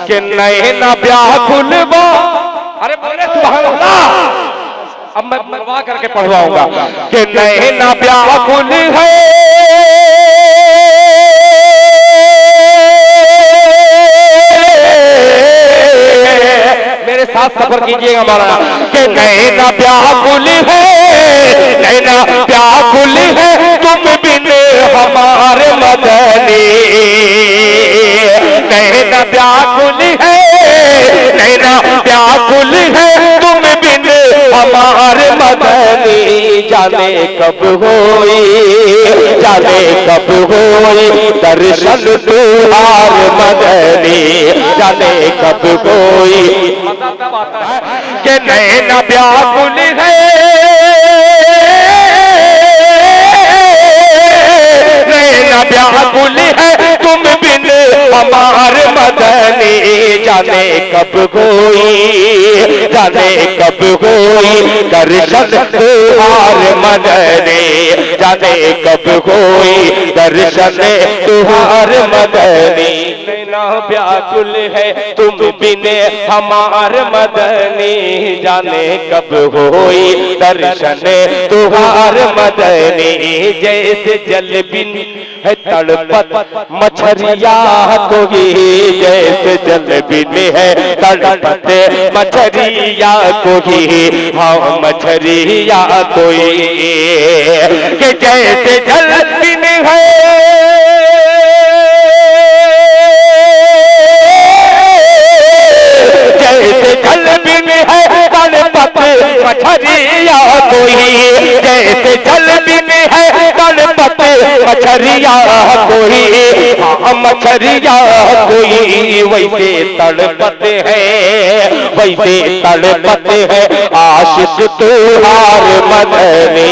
कि नैना व्याकुल बा। अरे बोले सुभान अल्लाह। अब मैं मरवा करके पढ़वाऊंगा कि नैना व्याकुल है मेरे साथ सफर कीजिएगा मौलाना कि नैना व्याकुल है, नैना व्याकुल है तुम बिन हमारे मदनी। नैना व्याकुल है, नैना व्याकुल है तुम बिन हमारे मदनी। जाने कब होई, जाने कब होई दर्शन तुहार मदनी। जाने कब होई तब आता है कि नैना व्याकुल है, नैना व्याकुल है तुम बिन हमारे मदनी। जाने कब होई, जाने कब होई दर्शन तुहार मदनी। जाने कब होई दर्शन तुहार मदनी। नैना व्याकुल है तुम बिन हमार मदनी। जाने कब होई दर्शन तुहार मदनी। जैसे जल बिन है तड़पत मछरिया कोई, जैसे जल बिन है तड़पत मछरिया कोई। हाँ मछरिया कोई कि जैसे जल बिन है जल बिन है तड़पत मछरिया कोई। जैसे जल बिन है तड़पत मछरिया कोई। हाँ मछरिया कोई वैसे तड़पत है, वैसे तड़पत है आशिक तुहार मदनी।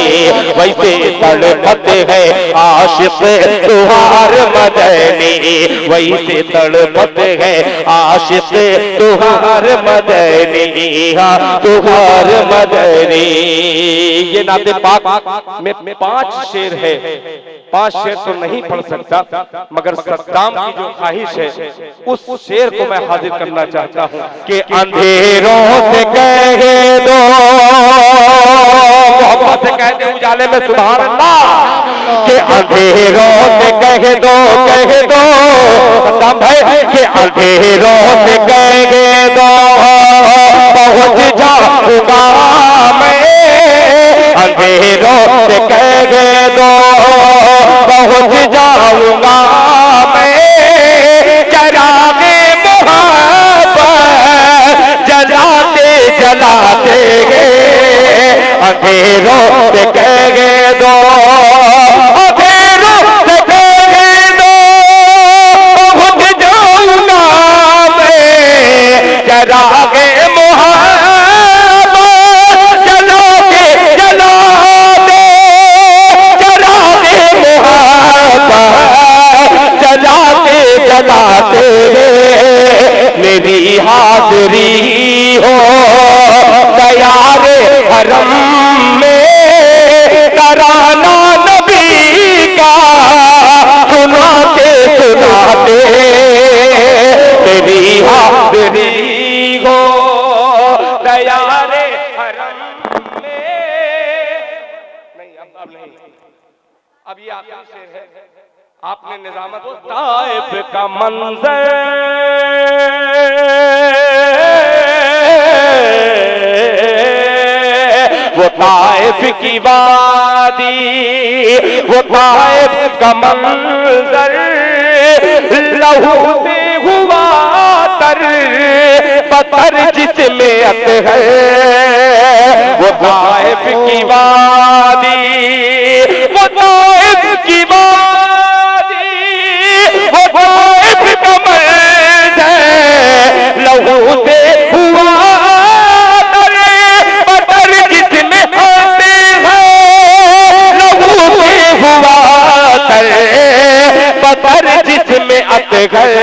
वैसे तड़पत है आशिक तुहार मदनी। वैसे तड़पत है आशिक तुहार मदनी। हाँ तुहार मदनी। ये नाते पाक में 5 शेर है, 5 शेर तो नहीं पढ़ सकता, मगर सद्दाम की जो ख्वाहिश है उस शेर को मैं हाजिर करना चाहता हूँ कि अंधेरों से कह दो, मोहब्बत से कह दे उजाले में सुभान अल्लाह। कि अंधेरों से कह दो, कह दो सद्दाम भाई कि अंधेरों से कह दो पहुंच जाऊंगा मैं। अंधेरों से कह दो पहुंच जाऊंगा मैं। चरागे मोहब्बत जलाते जलाते अंधेरों से कह दो, अंधेरों से कह दो पहुंच जाऊंगा मैं। चरागे जलाते मेरी हाज़री हो तैयार हरम में। तराना नबी का सुनाते सुनाते मेरी हाज़री हो तैयार हरम में। नहीं अब नहीं, अब ये आखिरी शेर है। आपने निजामत ताइफ का मंजर, वो ताइफ की वादी, वो ताइफ का मंजर लहू से हुआ तर पत्थर जिसमें अतहर। वो ताइफ की वादी, वो ताइफ की लहू से हुआ पत्थर जिसमें आते हैं। लहू से हुआ पत्थर जिसमें आते हैं।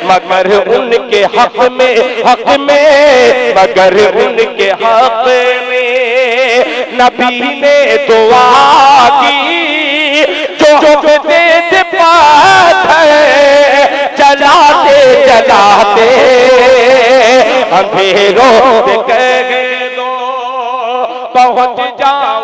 मगर उनके हक में, हक में, मगर उनके हक में नबी ने दुआ की जो देश पात है। जलाते जला अंधेरों से कह दो पहुंच जाओ